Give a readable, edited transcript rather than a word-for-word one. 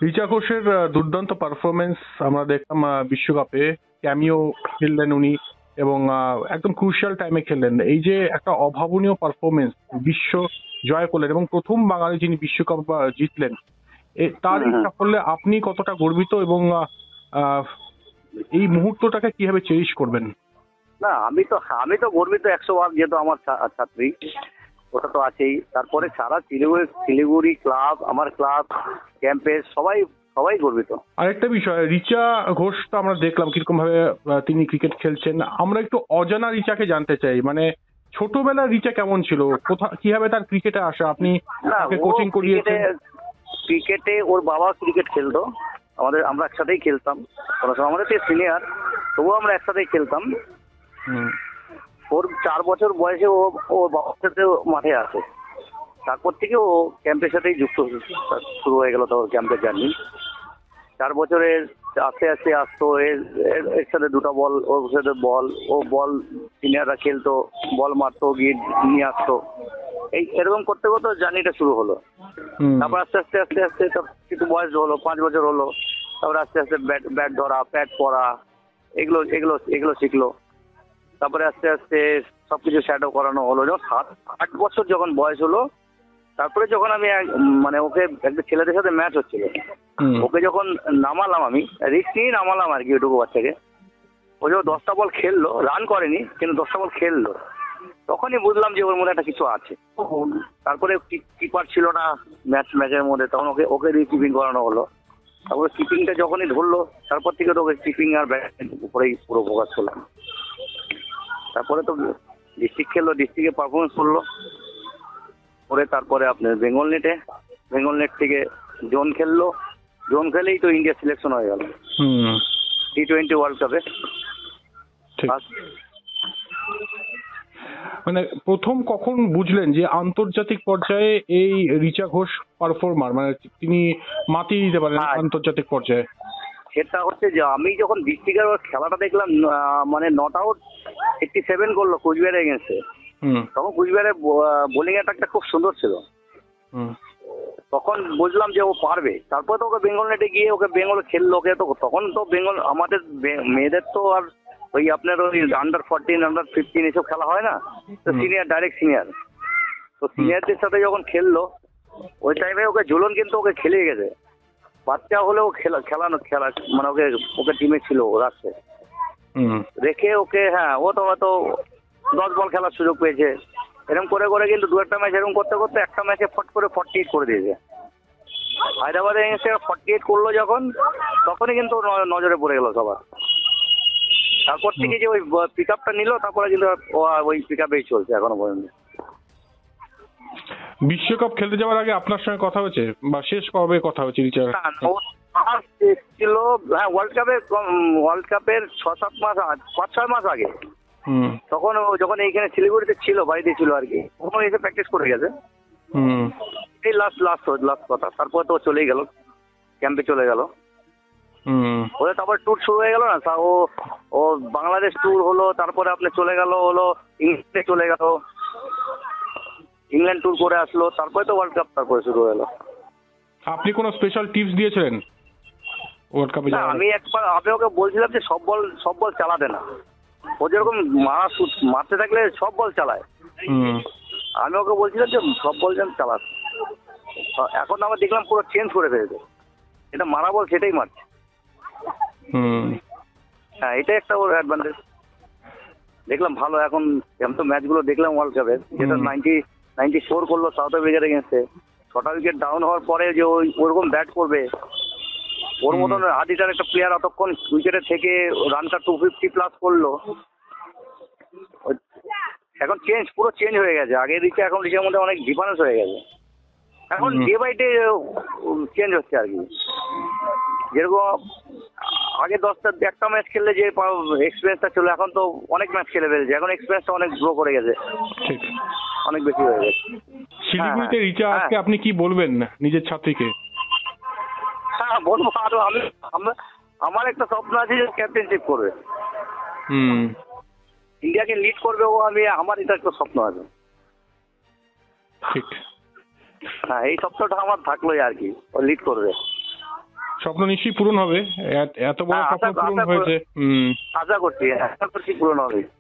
রিচা ঘোষের দুর্দান্ত পারফরমেন্স আমরা দেখলাম বিশ্বকাপে। ক্যামিও খেললেন উনি এবং একদম ক্রুশিয়াল টাইমে খেললেন। এই যে একটা অভাবনীয় পারফরমেন্স, বিশ্ব জয় করলেন এবং প্রথম বাঙালি যিনি বিশ্বকাপ জিতলেন, তার এই সাফল্যে আপনি কতটা গর্বিত এবং এই মুহূর্তটাকে কিভাবে চেরিশ করবেন? না, আমি তো গর্বিত 100 বার, যেহেতু আমার ছাত্রী, ওটা তো আছেই। তারপরে সারা শিলিগুড়ি ক্লাব, আমার ক্লাব, ক্যাম্পের সবাই গর্বিত। আরেকটা বিষয়, রিচা ঘোষ তো আমরা দেখলাম কিরকম ভাবে তিনি ক্রিকেট খেলছেন। আমরা একটু অজানা রিচাকে জানতে চাই, মানে ছোটবেলার রিচা কেমন ছিল, কিভাবে তার ক্রিকেটে আসা, আপনি তাকে কোচিং করিয়েছেন? ক্রিকেটে ওর বাবা ক্রিকেট খেলতো, আমরা একসাথেই খেলতাম। আমাদের থেকে সিনিয়র, তবুও আমরা একসাথেই খেলতাম। ওর 4 বছর বয়সে ও বাবার সাথে মাঠে আসে। তারপর থেকে ও ক্যাম্পের সাথেই যুক্ত শুরু হয়ে গেল। তো ওর ক্যাম্পের জার্নি 4 বছরের আস্তে আস্তে আসতো। এর সাথে দুটো বল, ওর সাথে ও বল সিনিয়ররা খেলতো, বল মারতো, গিয়ে নিয়ে আসতো। এরকম করতে করতে জার্নিটা শুরু হলো। তারপর আস্তে আস্তে আস্তে আস্তে কিছু বয়স হলো, 5 বছর হলো। তারপর আস্তে আস্তে ব্যাট ধরা, প্যাড পরা, এগুলো শিখলো। তারপরে আস্তে আস্তে সবকিছু শ্যাডো করানো হলো। যখন 7-8 বছর যখন বয়স হলো, তারপরে যখন আমি মানে ওকে একটা ছেলেদের সাথে ম্যাচ হচ্ছিল, ওকে যখন নামালাম, আমি রিস্ক নিয়ে নামালাম আর কি, ওইটুকু বাচ্চাকে। ও যখন 10টা বল খেললো, রান করেনি কিন্তু 10টা বল খেললো, তখনই বুঝলাম যে ওর মধ্যে একটা কিছু আছে। তারপরে কিপার ছিল না ম্যাচের মধ্যে, তখন ওকে দিয়ে কিপিং করানো হলো। তারপরে কিপিংটা যখনই ধরলো, তারপর থেকে তো ওকে কিপিং আর ব্যাটিং উপরেই পুরো ফোকাস করলাম। তারপরে তো ডিস্ট্রিক্ট খেললো, ডিস্ট্রিক্টে পারফরমেন্স করলো। পরে তারপরে আপনার বেঙ্গল নেট থেকে জোন খেললো। জোন খেলেই তো ইন্ডিয়া সিলেকশন হয়ে গেল T20 ওয়ার্ল্ড কাপে। মানে প্রথম কখন বুঝলেন যে আন্তর্জাতিক পর্যায়ে এই রিচা ঘোষ পারফর্মার, মানে তিনি মাতিয়ে দিতে পারেন আন্তর্জাতিক পর্যায়ে? সেটা হচ্ছে যে আমি যখন ডিস্ট্রিক্টের খেলাটা দেখলাম, মানে নট আউট 87 করলো কুচবিহারের এগেন্সে। তখন কুচবিহারের বোলিং অ্যাটাকটা খুব সুন্দর ছিল। তখন বুঝলাম যে ও পারবে। তারপরে তো ওকে বেঙ্গল নেটে গিয়ে ওকে বেঙ্গল খেললো। ওকে তো তখন তো বেঙ্গল, আমাদের মেয়েদের তো আর ওই আপনার ওই under-14, under-15 এসব খেলা হয় না, তো ডাইরেক্ট সিনিয়র। তো সিনিয়রদের সাথে যখন খেললো, ওই টাইমে ওকে ঝুলন কিন্তু ওকে খেলিয়ে গেছে। বাচ্চা হলেও খেলা মানে ওকে টিমে ছিল, ও রাখছে রেখে ওকে। হ্যাঁ, ও তো হয়তো 10 বল খেলার সুযোগ পেয়েছে। এরকম করে করে কিন্তু 2-একটা ম্যাচ এরকম করতে করতে একটা ম্যাচে ফট করে 48 করে দিয়েছে। হায়দ্রাবাদের এগেন্সে 48 করলো যখন, তখনই কিন্তু নজরে পড়ে গেল সবার। তারপর থেকে যে ওই পিক আপটা নিল, তারপরে কিন্তু ওই পিক আপেই চলছে এখনো পর্যন্ত। বিশ্বকাপ খেলতে যাওয়ার আগে আপনার সঙ্গে কথা হয়েছে, বা শেষ কবে কথা হয়েছে রিচার? ছিল, হ্যাঁ, ওয়ার্ল্ড কাপের 6-7 মাস, 5-6 মাস আগে। তখন যখন এইখানে শিলিগুড়িতে ছিল, বাড়িতে ছিল আর কি, তখন এসে প্র্যাকটিস করে গেছে। এই লাস্ট কথা। তারপর তো চলেই গেল, ক্যাম্পে চলে গেল। ওদের তারপর ট্যুর শুরু হয়ে গেল না, ও বাংলাদেশ ট্যুর হলো। তারপরে আপনি চলে গেল হলো ইংল্যান্ডে চলে গেল, ইংল্যান্ড ট্যুর করে আসলো। তারপরে তো ওয়ার্ল্ড কাপ তারপরে শুরু হলো। আপনি কোনো স্পেশাল টিপস দিয়েছিলেন ওয়ার্ল্ড কাপে? আমি ওকে বলছিলাম যে সব বল চালাতে না। ও যেরকম মারতে থাকলে সব বল চালায়। আমি ওকে বলছিলাম যে সব বল যেন চালাস। এখন আমরা দেখলাম পুরো চেঞ্জ করে ফেলেছে, এটা মারা বল সেটাই মারছে। হ্যাঁ, এটাই একটা ওর অ্যাডভান্টেজ দেখলাম। ভালো, এখন আমি তো ম্যাচগুলো দেখলাম ওয়ার্ল্ড কাপের, যেটা 94 করলো সাউথ আফ্রিকার এগেন্সে। 6টা উইকেট ডাউন হওয়ার পরে যে ওরকম ব্যাট করবে, ওর মতন আদিটার একটা প্লেয়ার অতক্ষণ উইকেটে থেকে রানটা 250+ করলো। এখন পুরো চেঞ্জ হয়ে গেছে। আগের রিচা এখন রিচার মধ্যে অনেক ডিফারেন্স হয়ে গেছে। এখন ডে বাই ডে চেঞ্জ হচ্ছে আর কি। যেরকম আগে 1টা ম্যাচ খেললে যে এক্সপিরিয়েন্সটা ছিল, এখন তো অনেক ম্যাচ খেলে ফেলেছে। এখন এক্সপিরিয়েন্সটা অনেক গ্রো করে গেছে, অনেক বেশি হয়ে গেছে। শিলিগুড়িতে রিচা আজকে আপনি কি বলবেন নিজের ছাত্রীকে? হ্যাঁ, বলবো। আরো আমার একটা স্বপ্ন আছে যে ক্যাপ্টেনশিপ করবে, ইন্ডিয়াকে লিড করবে ও। আমার এটা একটা স্বপ্ন আছে। ঠিক। হ্যাঁ, এই স্বপ্নটা আমার থাকলোই আর কি, ও লিড করবে। স্বপ্ন নিশ্চয়ই পূরণ হবে, এত বড় হ্যাঁ, স্বপ্ন আশা- পূরণ আশা হয়েছে। আশা করছি পূরণ হবে।